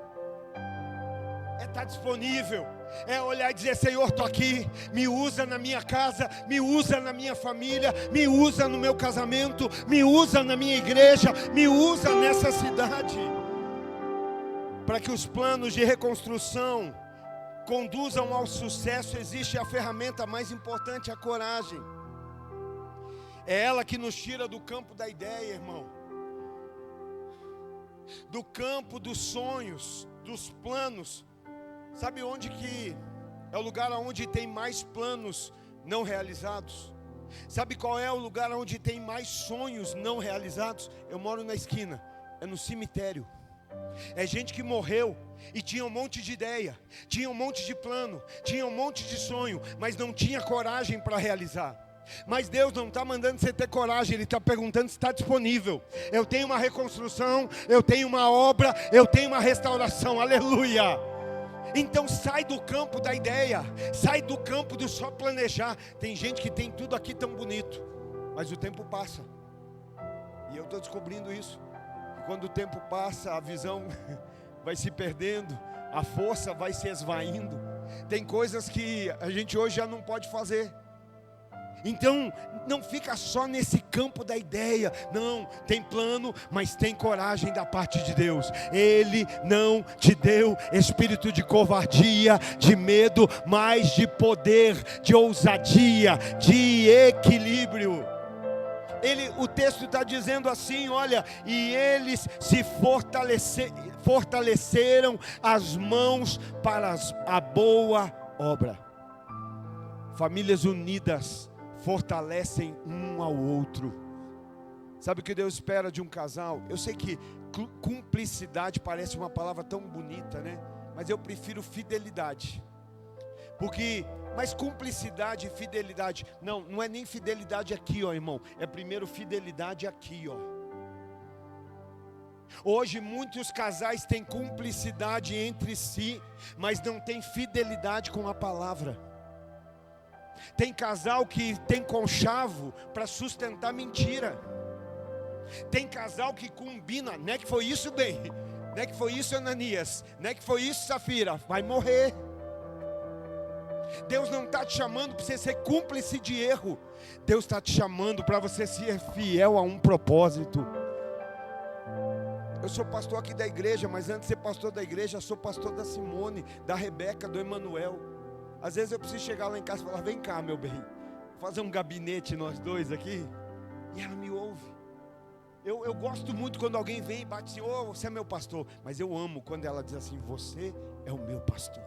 Está disponível. É olhar e dizer: Senhor, estou aqui, me usa na minha casa, me usa na minha família, me usa no meu casamento, me usa na minha igreja, me usa nessa cidade. Para que os planos de reconstrução conduzam ao sucesso, existe a ferramenta mais importante, a coragem. É ela que nos tira do campo da ideia, irmão, do campo dos sonhos, dos planos. Sabe onde que é o lugar onde tem mais planos não realizados? Sabe qual é o lugar onde tem mais sonhos não realizados? Eu moro na esquina, é no cemitério. É gente que morreu e tinha um monte de ideia, tinha um monte de plano, tinha um monte de sonho, mas não tinha coragem para realizar. Mas Deus não está mandando você ter coragem, Ele está perguntando se está disponível. Eu tenho uma reconstrução, eu tenho uma obra, eu tenho uma restauração, aleluia. Então sai do campo da ideia, sai do campo do só planejar. Tem gente que tem tudo aqui tão bonito, mas o tempo passa, e eu estou descobrindo isso, que quando o tempo passa, a visão vai se perdendo, a força vai se esvaindo. Tem coisas que a gente hoje já não pode fazer. Então, não fica só nesse campo da ideia. Não, tem plano, mas tem coragem da parte de Deus. Ele não te deu espírito de covardia, de medo, mas de poder, de ousadia, de equilíbrio. O texto está dizendo assim, olha: e eles se fortaleceram as mãos para a boa obra. Famílias unidas fortalecem um ao outro. Sabe o que Deus espera de um casal? Eu sei que cumplicidade parece uma palavra tão bonita, né? Mas eu prefiro fidelidade. Mas cumplicidade e fidelidade, não é nem fidelidade aqui, ó, irmão. É primeiro fidelidade aqui, ó. Hoje muitos casais têm cumplicidade entre si, mas não tem fidelidade com a palavra. Tem casal que tem conchavo para sustentar mentira. Tem casal que combina, não é que foi isso, bem, não é que foi isso, Ananias, não é que foi isso, Safira, vai morrer. Deus não está te chamando para você ser cúmplice de erro. Deus está te chamando para você ser fiel a um propósito. Eu sou pastor aqui da igreja, mas antes de ser pastor da igreja, sou pastor da Simone, da Rebeca, do Emanuel. Às vezes eu preciso chegar lá em casa e falar: vem cá, meu bem, fazer um gabinete nós dois aqui. E ela me ouve. Eu gosto muito quando alguém vem e bate assim: ô, você é meu pastor. Mas eu amo quando ela diz assim: você é o meu pastor.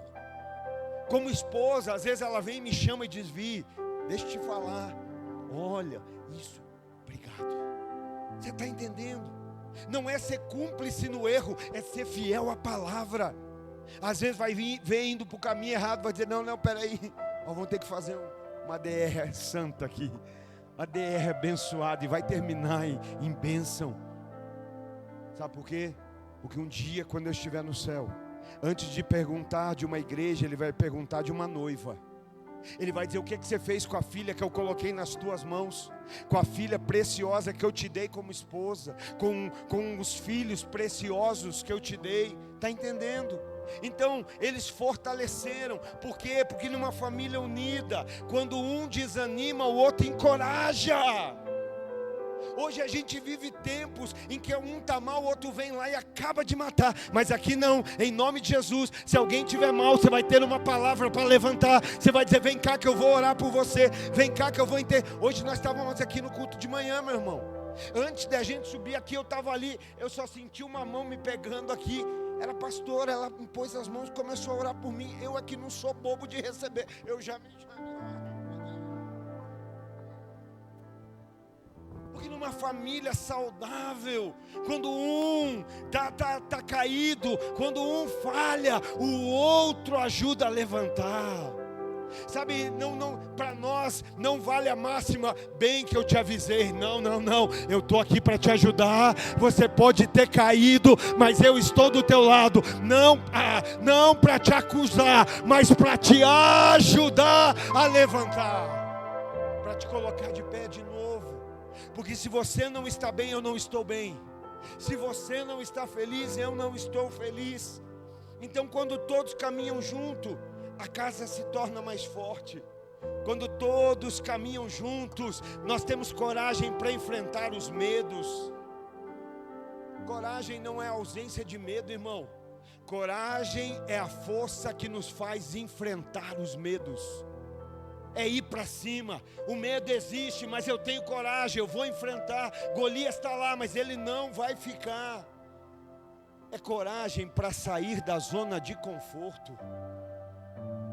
Como esposa, às vezes ela vem e me chama e diz: Vi, deixa eu te falar, olha, isso, obrigado. Você está entendendo? Não é ser cúmplice no erro, é ser fiel à palavra. Às vezes vai vir indo para o caminho errado, vai dizer: não, peraí, nós vamos ter que fazer uma DR santa aqui, a DR abençoada, e vai terminar em bênção. Sabe por quê? Porque um dia, quando eu estiver no céu, antes de perguntar de uma igreja, Ele vai perguntar de uma noiva. Ele vai dizer: o que você fez com a filha que eu coloquei nas tuas mãos? Com a filha preciosa que eu te dei como esposa, com os filhos preciosos que eu te dei. Está entendendo? Então eles fortaleceram. Por quê? Porque numa família unida, quando um desanima, o outro encoraja. Hoje a gente vive tempos em que um está mal, o outro vem lá e acaba de matar. Mas aqui não, em nome de Jesus. Se alguém estiver mal, você vai ter uma palavra para levantar. Você vai dizer: vem cá que eu vou orar por você, vem cá que eu vou entender. Hoje nós estávamos aqui no culto de manhã, meu irmão. Antes da gente subir aqui, eu estava ali, eu só senti uma mão me pegando aqui. Era a pastora, ela me pôs as mãos e começou a orar por mim. Eu aqui não sou bobo de receber, eu já me... Porque numa família saudável, quando um tá caído, quando um falha, o outro ajuda a levantar. Sabe, não, para nós não vale a máxima: bem que eu te avisei. Não, eu estou aqui para te ajudar. Você pode ter caído, mas eu estou do teu lado. Não para te acusar, mas para te ajudar a levantar, para te colocar de pé de novo. Porque se você não está bem, eu não estou bem. Se você não está feliz, eu não estou feliz. Então, quando todos caminham junto, a casa se torna mais forte. Quando todos caminham juntos, nós temos coragem para enfrentar os medos. Coragem não é ausência de medo, irmão. Coragem é a força que nos faz enfrentar os medos. É ir para cima. O medo existe, mas eu tenho coragem, eu vou enfrentar. Golias está lá, mas ele não vai ficar. É coragem para sair da zona de conforto.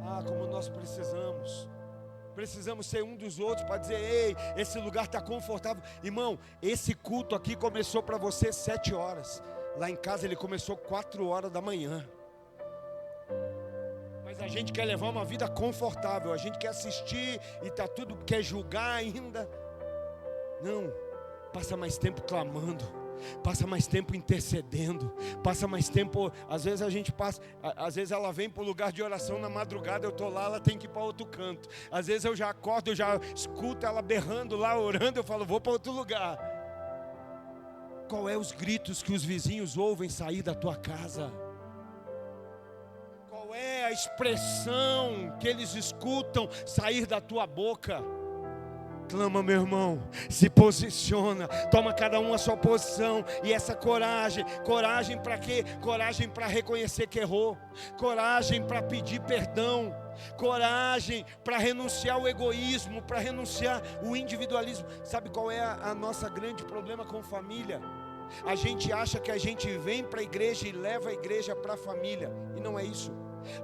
Ah, como nós precisamos. Precisamos ser um dos outros para dizer: ei, esse lugar está confortável. Irmão, esse culto aqui começou para você 7 horas. Lá em casa ele começou 4 horas da manhã. Mas a gente quer levar uma vida confortável. A gente quer assistir e está tudo, quer julgar ainda. Não, passa mais tempo clamando. Passa mais tempo intercedendo. Passa mais tempo. Às vezes a gente passa. Às vezes ela vem para o lugar de oração na madrugada. Eu estou lá, ela tem que ir para outro canto. Às vezes eu já acordo, eu já escuto ela berrando lá, orando. Eu falo: vou para outro lugar. Qual é os gritos que os vizinhos ouvem sair da tua casa? Qual é a expressão que eles escutam sair da tua boca? Clama, meu irmão, se posiciona, toma cada um a sua posição. E essa coragem para quê? Coragem para reconhecer que errou, coragem para pedir perdão, coragem para renunciar ao egoísmo, para renunciar ao individualismo. Sabe qual é a nossa grande problema com família? A gente acha que a gente vem para a igreja e leva a igreja para a família, e não é isso.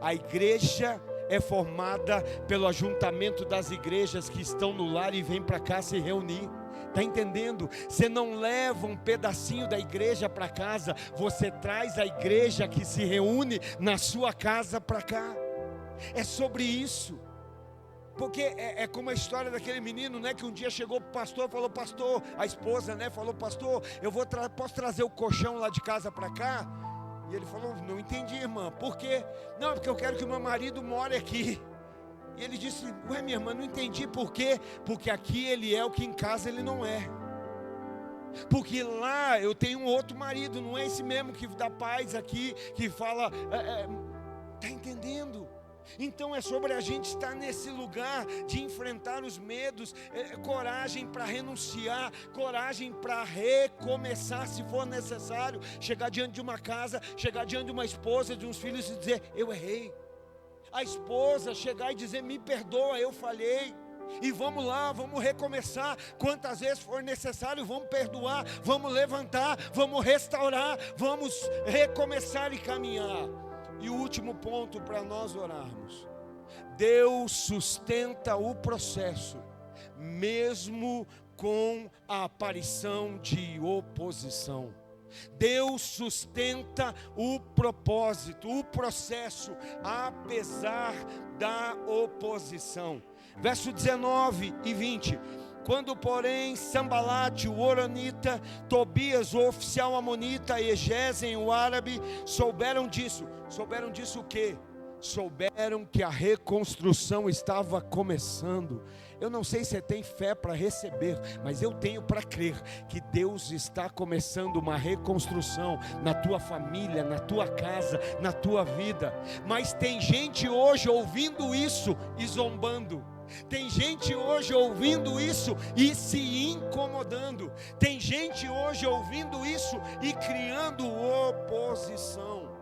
A igreja é formada pelo ajuntamento das igrejas que estão no lar e vêm para cá se reunir. Está entendendo? Você não leva um pedacinho da igreja para casa, você traz a igreja que se reúne na sua casa para cá. É sobre isso. Porque é como a história daquele menino, né, que um dia chegou para o pastor, falou: pastor, a esposa, né, falou: pastor, posso trazer o colchão lá de casa para cá? E ele falou: não entendi, irmã, por quê? Não, porque eu quero que o meu marido more aqui. E ele disse: ué, minha irmã, não entendi por quê? Porque aqui ele é o que em casa ele não é. Porque lá eu tenho um outro marido, não é esse mesmo que dá paz aqui, que fala, está entendendo? Então é sobre a gente estar nesse lugar de enfrentar os medos, coragem para renunciar, coragem para recomeçar se for necessário, chegar diante de uma casa, chegar diante de uma esposa, de uns filhos e dizer: eu errei. A esposa chegar e dizer: me perdoa, eu falhei. E vamos lá, vamos recomeçar, quantas vezes for necessário, vamos perdoar, vamos levantar, vamos restaurar, vamos recomeçar e caminhar. E o último ponto para nós orarmos: Deus sustenta o processo, mesmo com a aparição de oposição. Deus sustenta o propósito, o processo, apesar da oposição. Verso 19 e 20. Quando, porém, Sambalate, o horonita, Tobias, o oficial amonita, e Gesem, o árabe, souberam disso o quê? Souberam que a reconstrução estava começando. Eu não sei se você tem fé para receber, mas eu tenho para crer que Deus está começando uma reconstrução na tua família, na tua casa, na tua vida. Mas tem gente hoje ouvindo isso e zombando. Tem gente hoje ouvindo isso e se incomodando. Tem gente hoje ouvindo isso e criando oposição.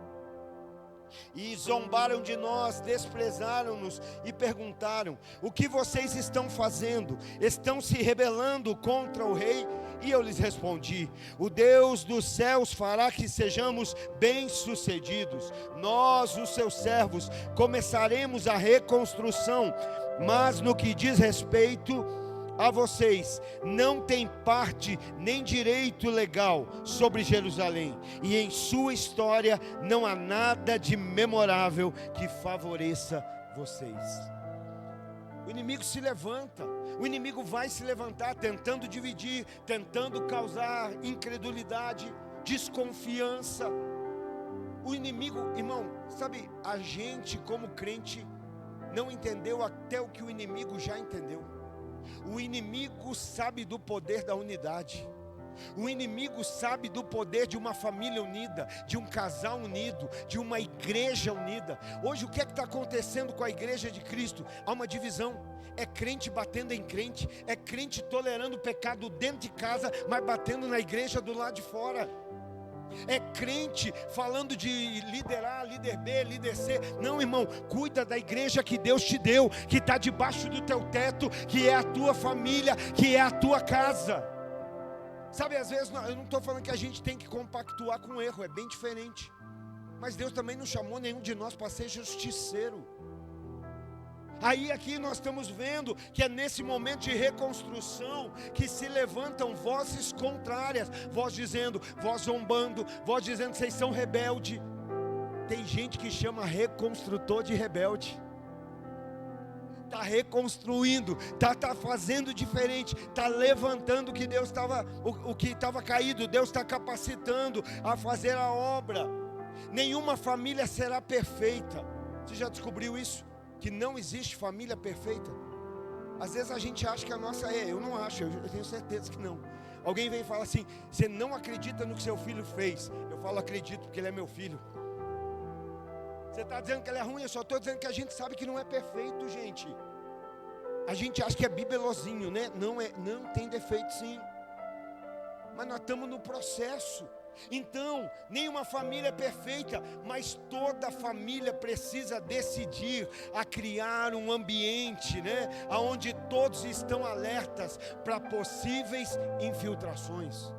E zombaram de nós, desprezaram-nos e perguntaram: o que vocês estão fazendo? Estão se rebelando contra o rei? E eu lhes respondi: o Deus dos céus fará que sejamos bem-sucedidos. Nós, os seus servos, começaremos a reconstrução. Mas no que diz respeito a vocês, não tem parte nem direito legal sobre Jerusalém, e em sua história não há nada de memorável que favoreça vocês. O inimigo se levanta, o inimigo vai se levantar tentando dividir, tentando causar incredulidade, desconfiança. O inimigo, irmão, sabe, a gente como crente não entendeu até o que o inimigo já entendeu. O inimigo sabe do poder da unidade. O inimigo sabe do poder de uma família unida, de um casal unido, de uma igreja unida. Hoje o que é que está acontecendo com a igreja de Cristo? Há uma divisão. É crente batendo em crente, é crente tolerando o pecado dentro de casa, mas batendo na igreja do lado de fora. É crente falando de liderar, líder B, líder C. Não, irmão, cuida da igreja que Deus te deu, que está debaixo do teu teto, que é a tua família, que é a tua casa. Sabe, às vezes, eu não estou falando que a gente tem que compactuar com o erro, é bem diferente. Mas Deus também não chamou nenhum de nós para ser justiceiro. Aí aqui nós estamos vendo que é nesse momento de reconstrução que se levantam vozes contrárias, voz dizendo, voz zombando, voz dizendo que vocês são rebelde. Tem gente que chama reconstrutor de rebelde. Está reconstruindo, está fazendo diferente, está levantando o que Deus estava, o que estava caído. Deus está capacitando a fazer a obra. Nenhuma família será perfeita. Você já descobriu isso? Que não existe família perfeita? Às vezes a gente acha que a nossa é. Eu não acho, eu tenho certeza que não. Alguém vem e fala assim: você não acredita no que seu filho fez? Eu falo: acredito, porque ele é meu filho. Você está dizendo que ele é ruim? Eu só estou dizendo que a gente sabe que não é perfeito, gente. A gente acha que é bibelozinho, né? Não é, não, tem defeito sim. Mas nós estamos no processo. Então, nenhuma família é perfeita, mas toda família precisa decidir a criar um ambiente, né, onde todos estão alertas para possíveis infiltrações.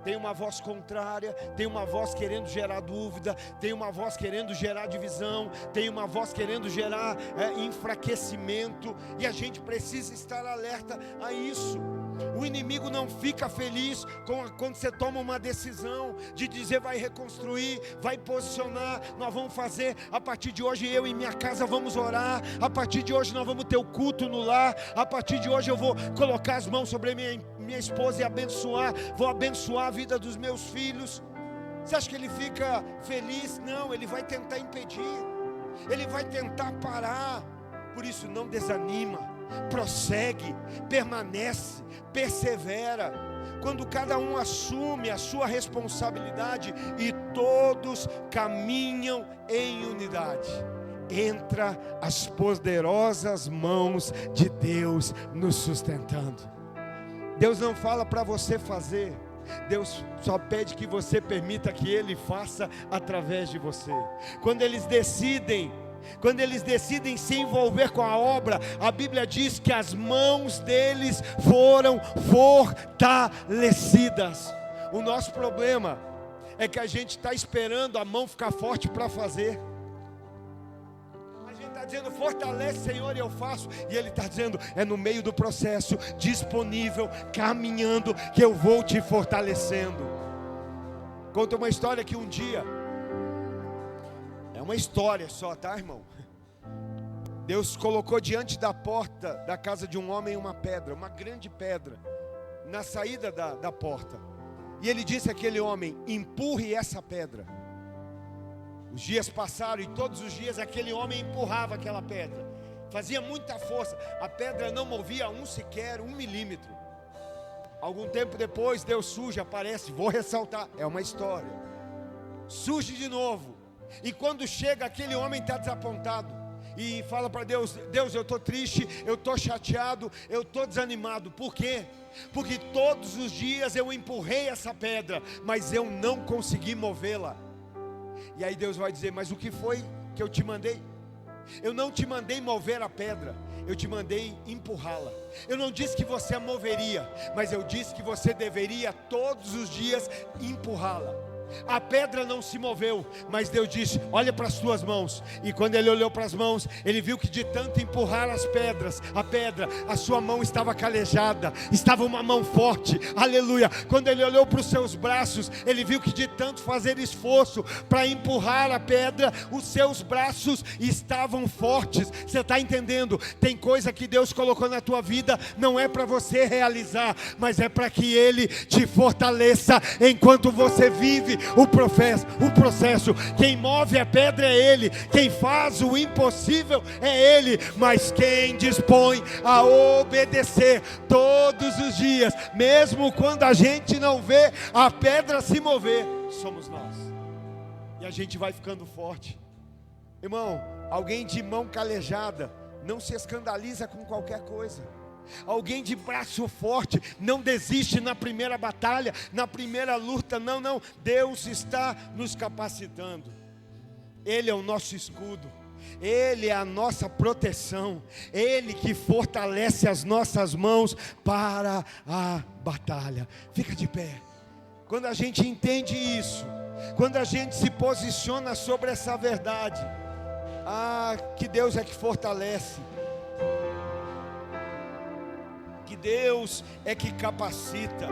Tem uma voz contrária, tem uma voz querendo gerar dúvida, tem uma voz querendo gerar divisão, tem uma voz querendo gerar enfraquecimento, e a gente precisa estar alerta a isso. O inimigo não fica feliz quando você toma uma decisão de dizer vai reconstruir, vai posicionar. Nós vamos fazer, a partir de hoje eu e minha casa vamos orar, a partir de hoje nós vamos ter o culto no lar, a partir de hoje eu vou colocar as mãos sobre minha esposa e abençoar, vou abençoar a vida dos meus filhos. Você acha que ele fica feliz? Não, ele vai tentar impedir, ele vai tentar parar. Por isso não desanima, prossegue, permanece, persevera. Quando cada um assume a sua responsabilidade e todos caminham em unidade, entra as poderosas mãos de Deus nos sustentando. Deus não fala para você fazer, Deus só pede que você permita que Ele faça através de você. Quando eles decidem se envolver com a obra, a Bíblia diz que as mãos deles foram fortalecidas. O nosso problema é que a gente está esperando a mão ficar forte para fazer. A gente está dizendo: fortalece, Senhor, e eu faço. E Ele está dizendo: é no meio do processo, disponível, caminhando, que eu vou te fortalecendo. Conta uma história que um dia, é uma história só, tá, irmão? Deus colocou diante da porta da casa de um homem uma pedra, uma grande pedra, na saída da porta. E Ele disse àquele homem: empurre essa pedra. Os dias passaram e todos os dias aquele homem empurrava aquela pedra. Fazia muita força, a pedra não movia sequer 1 milímetro. Algum tempo depois, Deus surge, aparece, vou ressaltar, é uma história. Surge de novo. E quando chega, aquele homem está desapontado e fala para Deus: Deus, eu estou triste, eu estou chateado, eu estou desanimado. Por quê? Porque todos os dias eu empurrei essa pedra, mas eu não consegui movê-la. E aí Deus vai dizer: mas o que foi que eu te mandei? Eu não te mandei mover a pedra, eu te mandei empurrá-la. Eu não disse que você a moveria, mas eu disse que você deveria todos os dias empurrá-la. A pedra não se moveu, mas Deus disse: olha para as tuas mãos. E quando ele olhou para as mãos, ele viu que de tanto empurrar a pedra, a sua mão estava calejada, estava uma mão forte, aleluia. Quando ele olhou para os seus braços, ele viu que de tanto fazer esforço para empurrar a pedra, os seus braços estavam fortes. Você está entendendo? Tem coisa que Deus colocou na tua vida, não é para você realizar, mas é para que Ele te fortaleça enquanto você vive o processo. Quem move a pedra é Ele, quem faz o impossível é Ele, mas quem dispõe a obedecer todos os dias, mesmo quando a gente não vê a pedra se mover, somos nós. E a gente vai ficando forte. Irmão, alguém de mão calejada não se escandaliza com qualquer coisa. Alguém de braço forte não desiste na primeira batalha, na primeira luta. Não, Deus está nos capacitando. Ele é o nosso escudo, Ele é a nossa proteção, Ele que fortalece as nossas mãos para a batalha. Fica de pé. Quando a gente entende isso, quando a gente se posiciona sobre essa verdade, que Deus é que fortalece, que Deus é que capacita.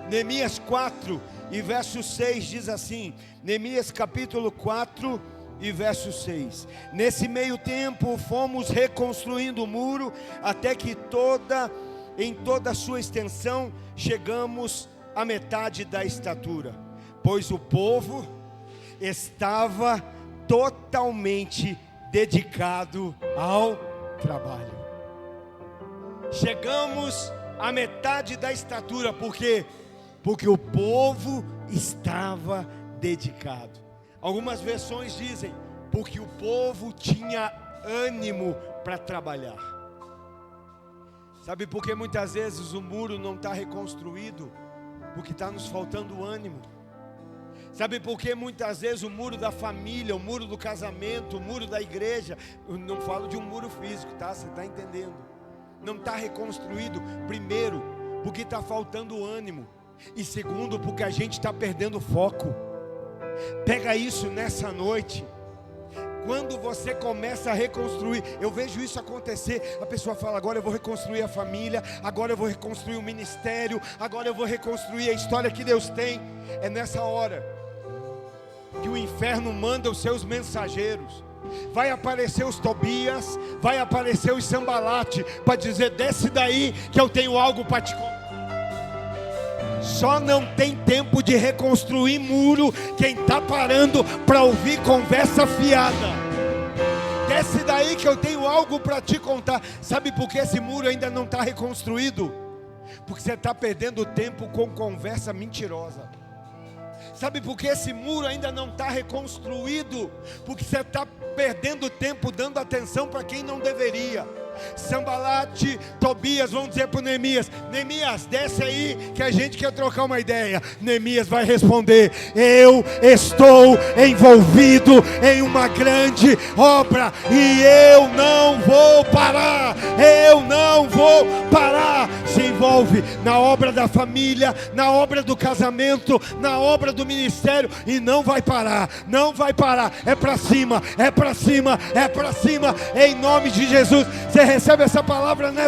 Neemias 4 e verso 6 diz assim, Neemias capítulo 4 e verso 6: nesse meio tempo fomos reconstruindo o muro, até que em toda a sua extensão chegamos à metade da estatura, pois o povo estava totalmente dedicado ao trabalho. Chegamos à metade da estatura, por quê? Porque o povo estava dedicado. Algumas versões dizem, porque o povo tinha ânimo para trabalhar. Sabe por que muitas vezes o muro não está reconstruído? Porque está nos faltando ânimo. Sabe por que muitas vezes o muro da família, o muro do casamento, o muro da igreja, eu não falo de um muro físico, tá? Você está entendendo? Não está reconstruído, primeiro, porque está faltando ânimo, e segundo, porque a gente está perdendo foco. Pega isso nessa noite. Quando você começa a reconstruir, eu vejo isso acontecer, a pessoa fala, agora eu vou reconstruir a família, agora eu vou reconstruir o ministério, agora eu vou reconstruir a história que Deus tem. É nessa hora que o inferno manda os seus mensageiros. Vai aparecer os Tobias, vai aparecer os Sambalate, para dizer, desce daí que eu tenho algo para te contar. Só não tem tempo de reconstruir muro quem está parando para ouvir conversa fiada. Desce daí que eu tenho algo para te contar. Sabe por que esse muro ainda não está reconstruído? Porque você está perdendo tempo com conversa mentirosa. Sabe por que esse muro ainda não está reconstruído? Porque você está perdendo tempo dando atenção para quem não deveria. Sambalate, Tobias vão dizer para o Neemias, Neemias, desce aí que a gente quer trocar uma ideia. Neemias vai responder, eu estou envolvido em uma grande obra e eu não vou parar. Eu não vou parar. Se envolve na obra da família, na obra do casamento, na obra do ministério, e não vai parar, não vai parar. É para cima, é para cima, é para cima, em nome de Jesus. Você recebe essa palavra, né?